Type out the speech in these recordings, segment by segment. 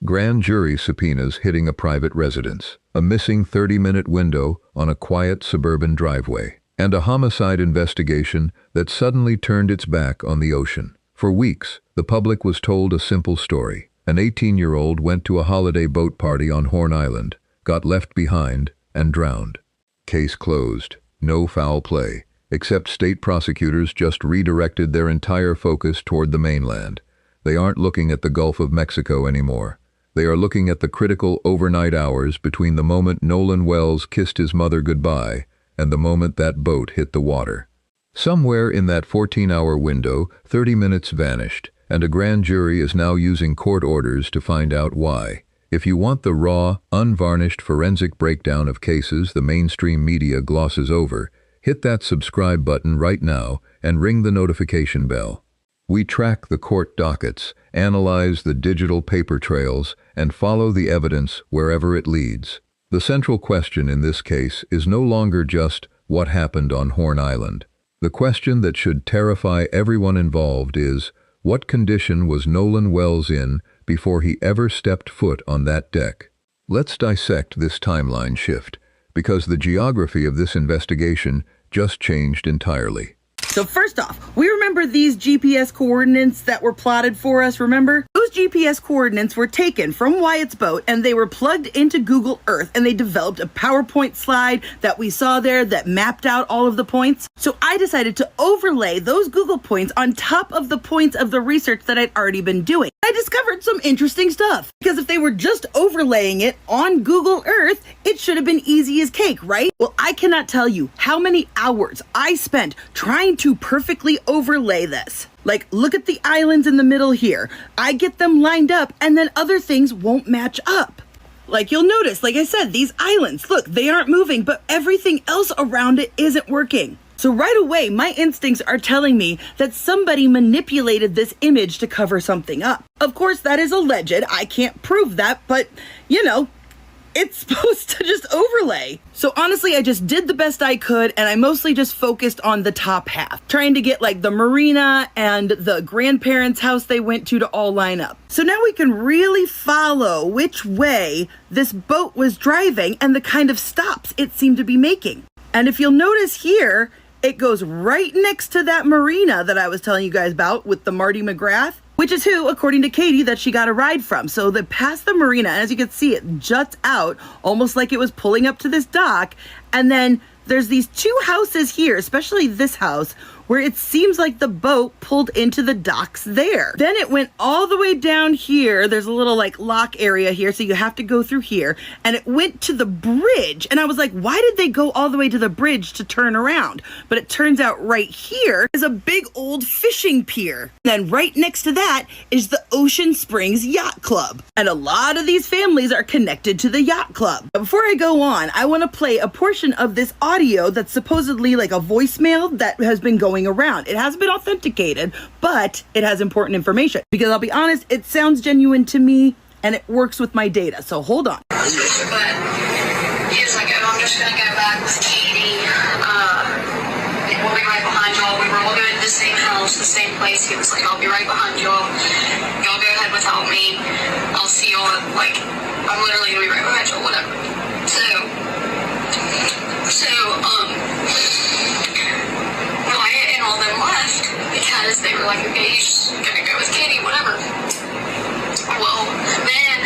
Grand jury subpoenas hitting a private residence, a missing 30-minute window on a quiet suburban driveway, and a homicide investigation that suddenly turned its back on the ocean. For weeks, the public was told a simple story. An 18-year-old went to a holiday boat party on Horn Island, got left behind, and drowned. Case closed. No foul play, except state prosecutors just redirected their entire focus toward the mainland. They aren't looking at the Gulf of Mexico anymore. They are looking at the critical overnight hours between the moment Nolan Wells kissed his mother goodbye and the moment that boat hit the water. Somewhere in that 14-hour window, 30 minutes vanished, and a grand jury is now using court orders to find out why. If you want the raw, unvarnished forensic breakdown of cases the mainstream media glosses over, hit that subscribe button right now and ring the notification bell. We track the court dockets, analyze the digital paper trails, and follow the evidence wherever it leads. The central question in this case is no longer just what happened on Horn Island. The question that should terrify everyone involved is, what condition was Nolan Wells in before he ever stepped foot on that deck? Let's dissect this timeline shift, because the geography of this investigation just changed entirely. So first off, we remember these GPS coordinates that were plotted for us, remember? Those GPS coordinates were taken from Wyatt's boat and they were plugged into Google Earth, and they developed a PowerPoint slide that we saw there that mapped out all of the points. So I decided to overlay those Google points on top of the points of the research that I'd already been doing. I discovered some interesting stuff, because if they were just overlaying it on Google Earth, it should have been easy as cake, right? Well, I cannot tell you how many hours I spent trying to perfectly overlay this. Like, look at the islands in the middle here. I get them lined up and then other things won't match up. Like, you'll notice, like I said, these islands, look, they aren't moving, but everything else around it isn't working. So right away, my instincts are telling me that somebody manipulated this image to cover something up. Of course, that is alleged. I can't prove that, but, you know, it's supposed to just overlay. So honestly, I just did the best I could, and I mostly just focused on the top half, trying to get like the marina and the grandparents' house they went to all line up. So now we can really follow which way this boat was driving and the kind of stops it seemed to be making. And if you'll notice here, it goes right next to that marina that I was telling you guys about with the Marty McGrath, which is who, according to Katie, that she got a ride from. So they passed the marina, and as you can see, it juts out almost like it was pulling up to this dock. And then there's these two houses here, especially this house, where it seems like the boat pulled into the docks there. Then it went all the way down here. There's a little like lock area here, so you have to go through here. And it went to the bridge. And I was like, why did they go all the way to the bridge to turn around? But it turns out right here is a big old fishing pier. And then right next to that is the Ocean Springs Yacht Club. And a lot of these families are connected to the yacht club. But before I go on, I want to play a portion of this audio that's supposedly like a voicemail that has been going around. It hasn't been authenticated, but it has important information, because I'll be honest, it sounds genuine to me and it works with my data. So hold on. But he was like, oh, I'm just gonna go back with Katie. We'll be right behind y'all. We were all going to the same house, the same place. He was like, I'll be right behind y'all. Y'all go ahead without me. I'll see y'all. Like, I'm literally gonna be right behind y'all, whatever. So Wyatt and all them left because they were like, okay, you're just gonna go with Katie, whatever. Well, then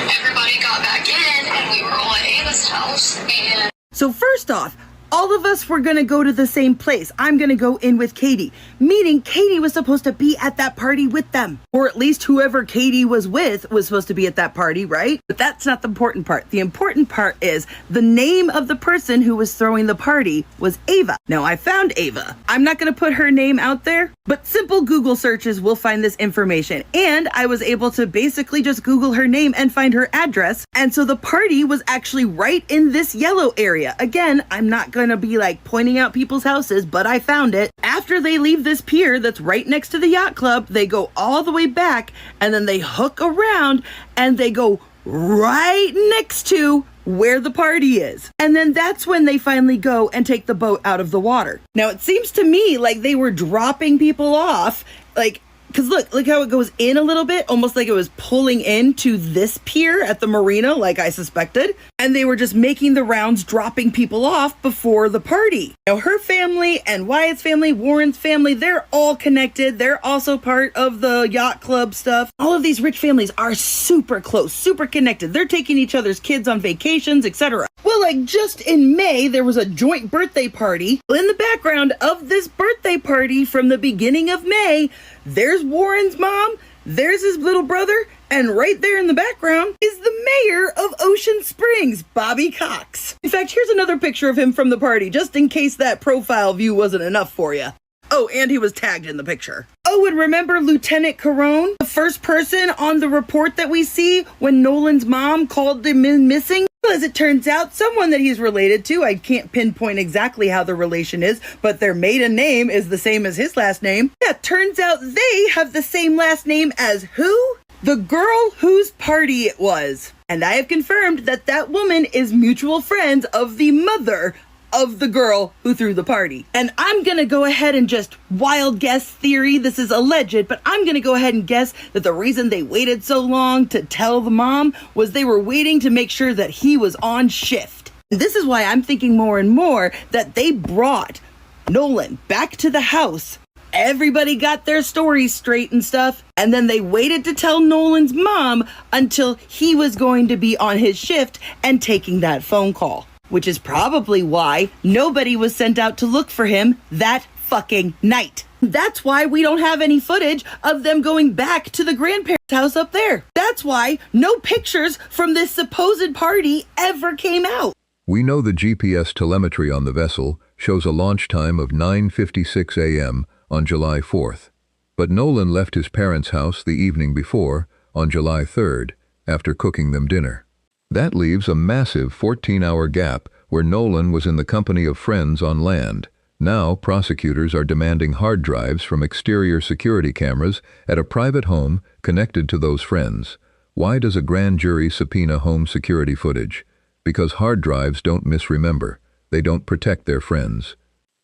everybody got back in and we were all at Ava's house. And so first off, all of us were going to go to the same place. I'm going to go in with Katie, meaning Katie was supposed to be at that party with them. Or at least whoever Katie was with was supposed to be at that party, right? But that's not the important part. The important part is the name of the person who was throwing the party was Ava. Now, I found Ava. I'm not going to put her name out there, but simple Google searches will find this information. And I was able to basically just Google her name and find her address. And so the party was actually right in this yellow area. Again, I'm not going to be like pointing out people's houses, but I found it. After they leave this pier that's right next to the yacht club, they go all the way back and then they hook around and they go right next to where the party is. And then that's when they finally go and take the boat out of the water. Now, it seems to me like they were dropping people off, like Because look how it goes in a little bit, almost like it was pulling into this pier at the marina, like I suspected. And they were just making the rounds, dropping people off before the party. Now, her family and Wyatt's family, Warren's family, they're all connected. They're also part of the yacht club stuff. All of these rich families are super close, super connected. They're taking each other's kids on vacations, etc. Well, like just in May, there was a joint birthday party. In the background of this birthday party from the beginning of May, there's Warren's mom, there's his little brother, and right there in the background is the mayor of Ocean Springs, Bobby Cox. In fact, here's another picture of him from the party, just in case that profile view wasn't enough for you. Oh, and he was tagged in the picture. Oh, and remember Lieutenant Carone, the first person on the report that we see when Nolan's mom called him in missing? Well, as it turns out, someone that he's related to, I can't pinpoint exactly how the relation is, but their maiden name is the same as his last name. Yeah, turns out they have the same last name as who? The girl whose party it was. And I have confirmed that that woman is mutual friends of the mother of the girl who threw the party. And I'm gonna go ahead and just wild guess theory. This is alleged, but I'm gonna go ahead and guess that the reason they waited so long to tell the mom was they were waiting to make sure that he was on shift. This is why I'm thinking more and more that they brought Nolan back to the house. Everybody got their stories straight and stuff, and then they waited to tell Nolan's mom until he was going to be on his shift and taking that phone call. Which is probably why nobody was sent out to look for him that fucking night. That's why we don't have any footage of them going back to the grandparents' house up there. That's why no pictures from this supposed party ever came out. We know the GPS telemetry on the vessel shows a launch time of 9:56 a.m. on July 4th. But Nolan left his parents' house the evening before, on July 3rd, after cooking them dinner. That leaves a massive 14-hour gap where Nolan was in the company of friends on land. Now, prosecutors are demanding hard drives from exterior security cameras at a private home connected to those friends. Why does a grand jury subpoena home security footage? Because hard drives don't misremember. They don't protect their friends.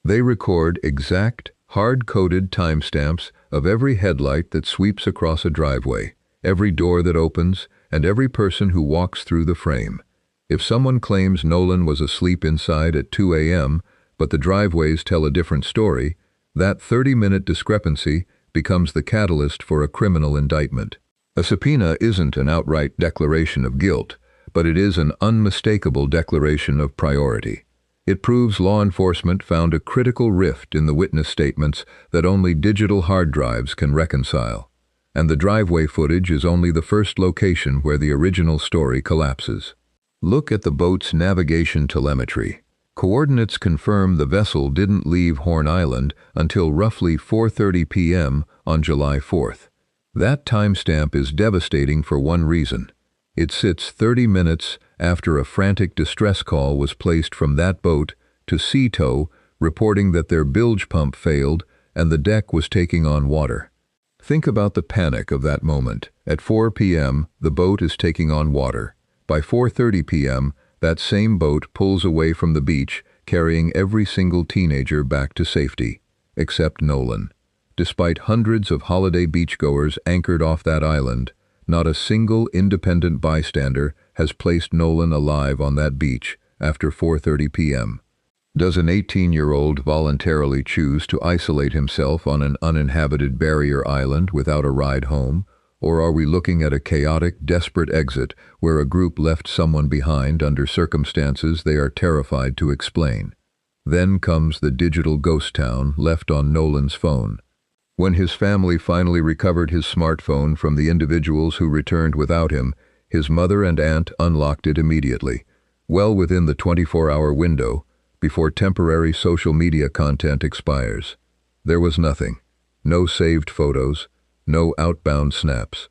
They record exact, hard-coded timestamps of every headlight that sweeps across a driveway, every door that opens, and every person who walks through the frame. If someone claims Nolan was asleep inside at 2 a.m., but the driveways tell a different story, that 30-minute discrepancy becomes the catalyst for a criminal indictment. A subpoena isn't an outright declaration of guilt, but it is an unmistakable declaration of priority. It proves law enforcement found a critical rift in the witness statements that only digital hard drives can reconcile. And the driveway footage is only the first location where the original story collapses. Look at the boat's navigation telemetry. Coordinates confirm the vessel didn't leave Horn Island until roughly 4:30 p.m. on July 4th. That timestamp is devastating for one reason. It sits 30 minutes after a frantic distress call was placed from that boat to Sea Tow, reporting that their bilge pump failed and the deck was taking on water. Think about the panic of that moment. At 4 p.m., the boat is taking on water. By 4:30 p.m., that same boat pulls away from the beach, carrying every single teenager back to safety, except Nolan. Despite hundreds of holiday beachgoers anchored off that island, not a single independent bystander has placed Nolan alive on that beach after 4:30 p.m. Does an 18-year-old voluntarily choose to isolate himself on an uninhabited barrier island without a ride home? Or are we looking at a chaotic, desperate exit where a group left someone behind under circumstances they are terrified to explain? Then comes the digital ghost town left on Nolan's phone. When his family finally recovered his smartphone from the individuals who returned without him, his mother and aunt unlocked it immediately, well within the 24-hour window, before temporary social media content expires. There was nothing. No saved photos, no outbound snaps,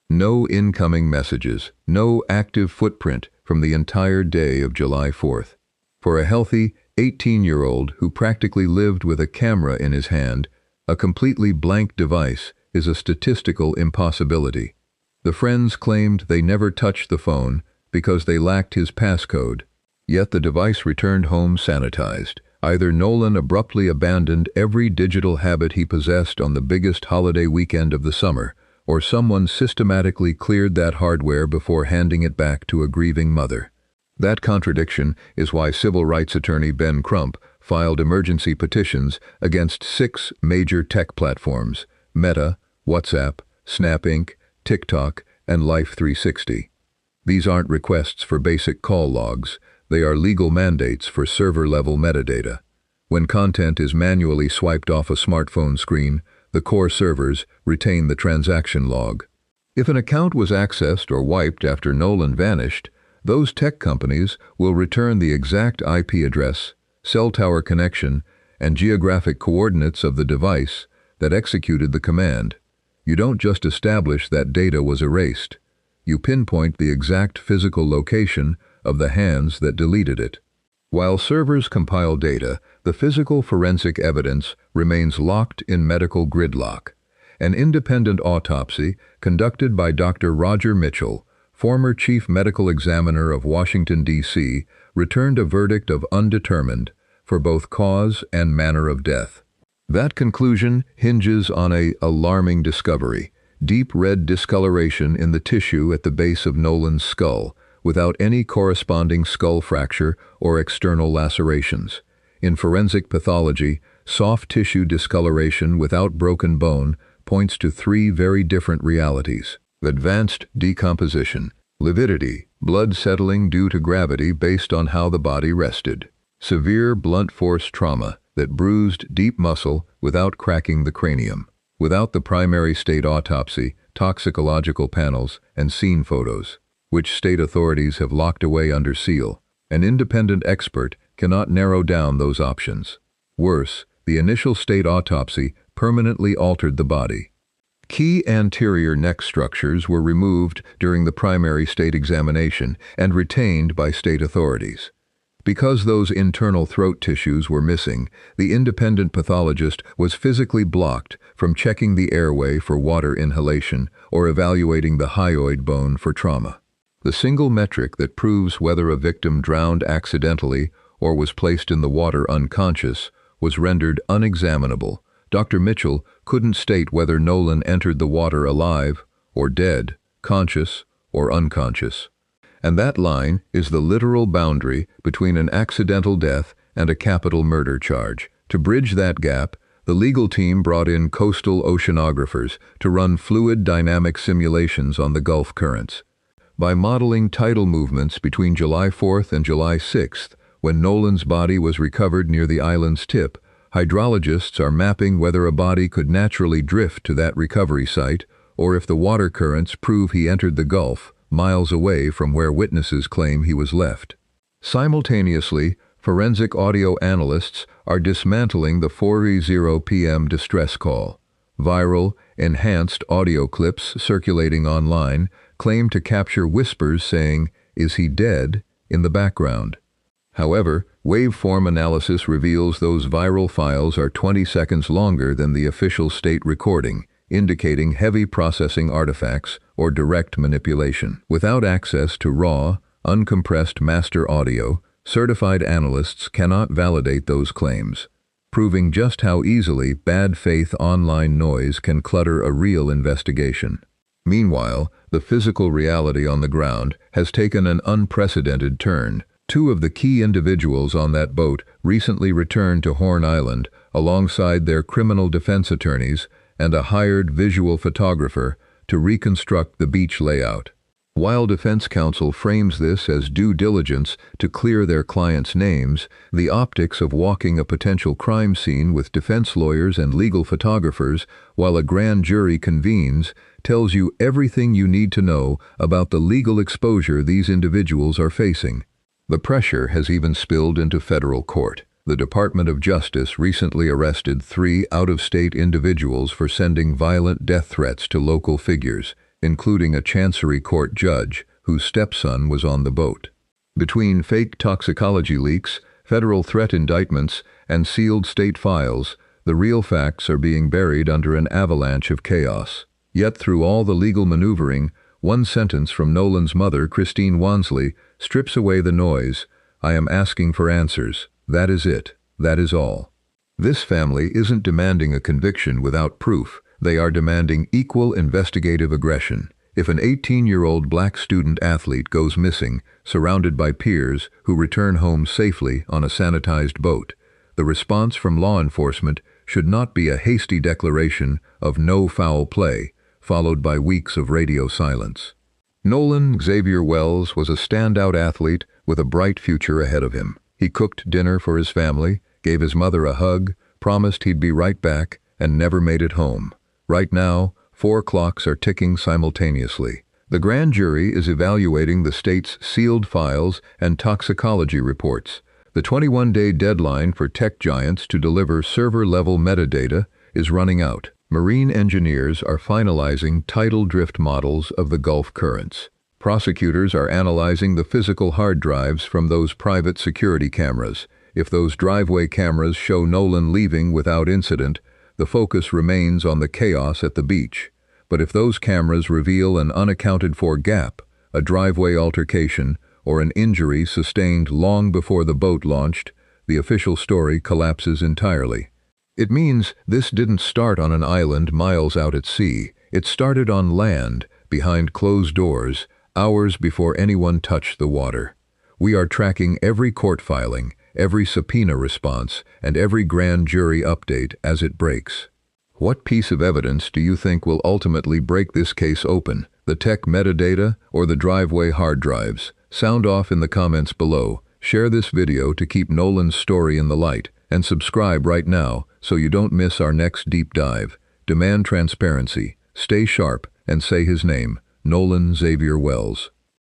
no incoming messages, no active footprint from the entire day of July 4th. For a healthy 18-year-old who practically lived with a camera in his hand, a completely blank device is a statistical impossibility. The friends claimed they never touched the phone because they lacked his passcode. Yet the device returned home sanitized, Either Nolan abruptly abandoned every digital habit he possessed on the biggest holiday weekend of the summer, or someone systematically cleared that hardware before handing it back to a grieving mother. That contradiction is why civil rights attorney Ben Crump filed emergency petitions against 6 major tech platforms: Meta, WhatsApp, Snap Inc., TikTok, and Life 360. These aren't requests for basic call logs. They are legal mandates for server-level metadata. When content is manually swiped off a smartphone screen, the core servers retain the transaction log. If an account was accessed or wiped after Nolan vanished, those tech companies will return the exact IP address, cell tower connection, and geographic coordinates of the device that executed the command. You don't just establish that data was erased. You pinpoint the exact physical location of the hands that deleted it. While servers compile data, the physical forensic evidence remains locked in medical gridlock. An independent autopsy conducted by Dr. Roger Mitchell, former chief medical examiner of Washington, D.C., returned a verdict of undetermined for both cause and manner of death. That conclusion hinges on an alarming discovery: deep red discoloration in the tissue at the base of Nolan's skull, without any corresponding skull fracture or external lacerations. In forensic pathology, soft tissue discoloration without broken bone points to 3 very different realities: advanced decomposition, lividity, blood settling due to gravity based on how the body rested, severe blunt force trauma that bruised deep muscle without cracking the cranium. Without the primary state autopsy, toxicological panels, and scene photos, which state authorities have locked away under seal, an independent expert cannot narrow down those options. Worse, the initial state autopsy permanently altered the body. Key anterior neck structures were removed during the primary state examination and retained by state authorities. Because those internal throat tissues were missing, the independent pathologist was physically blocked from checking the airway for water inhalation or evaluating the hyoid bone for trauma. The single metric that proves whether a victim drowned accidentally or was placed in the water unconscious was rendered unexaminable. Dr. Mitchell couldn't state whether Nolan entered the water alive or dead, conscious or unconscious. And that line is the literal boundary between an accidental death and a capital murder charge. To bridge that gap, the legal team brought in coastal oceanographers to run fluid dynamic simulations on the Gulf currents. By modeling tidal movements between July 4th and July 6th, when Nolan's body was recovered near the island's tip, hydrologists are mapping whether a body could naturally drift to that recovery site, or if the water currents prove he entered the Gulf, miles away from where witnesses claim he was left. Simultaneously, forensic audio analysts are dismantling the 4:30 p.m. distress call. Viral, enhanced audio clips circulating online claim to capture whispers saying, "Is he dead?" in the background. However, waveform analysis reveals those viral files are 20 seconds longer than the official state recording, indicating heavy processing artifacts or direct manipulation. Without access to raw, uncompressed master audio, certified analysts cannot validate those claims, proving just how easily bad faith online noise can clutter a real investigation. Meanwhile, the physical reality on the ground has taken an unprecedented turn. 2 of the key individuals on that boat recently returned to Horn Island alongside their criminal defense attorneys and a hired visual photographer to reconstruct the beach layout. While defense counsel frames this as due diligence to clear their clients' names, the optics of walking a potential crime scene with defense lawyers and legal photographers while a grand jury convenes tells you everything you need to know about the legal exposure these individuals are facing. The pressure has even spilled into federal court. The Department of Justice recently arrested 3 out-of-state individuals for sending violent death threats to local figures, including a Chancery Court judge whose stepson was on the boat. Between fake toxicology leaks, federal threat indictments, and sealed state files, the real facts are being buried under an avalanche of chaos. Yet through all the legal maneuvering, one sentence from Nolan's mother, Christine Wansley, strips away the noise. "I am asking for answers. That is it. that is all. This family isn't demanding a conviction without proof. They are demanding equal investigative aggression. If an 18-year-old black student-athlete goes missing, surrounded by peers who return home safely on a sanitized boat, the response from law enforcement should not be a hasty declaration of no foul play, followed by weeks of radio silence. Nolan Xavier Wells was a standout athlete with a bright future ahead of him. He cooked dinner for his family, gave his mother a hug, promised he'd be right back, and never made it home. Right now, 4 clocks are ticking simultaneously. The grand jury is evaluating the state's sealed files and toxicology reports. The 21-day deadline for tech giants to deliver server-level metadata is running out. Marine engineers are finalizing tidal drift models of the Gulf currents. Prosecutors are analyzing the physical hard drives from those private security cameras. If those driveway cameras show Nolan leaving without incident, the focus remains on the chaos at the beach. But if those cameras reveal an unaccounted-for gap, a driveway altercation, or an injury sustained long before the boat launched, the official story collapses entirely. It means this didn't start on an island miles out at sea. It started on land, behind closed doors, hours before anyone touched the water. We are tracking every court filing, every subpoena response, and every grand jury update as it breaks. What piece of evidence do you think will ultimately break this case open? The tech metadata or the driveway hard drives? Sound off in the comments below. Share this video to keep Nolan's story in the light, and subscribe right now so you don't miss our next deep dive. Demand transparency, stay sharp, and say his name, Nolan Xavier Wells.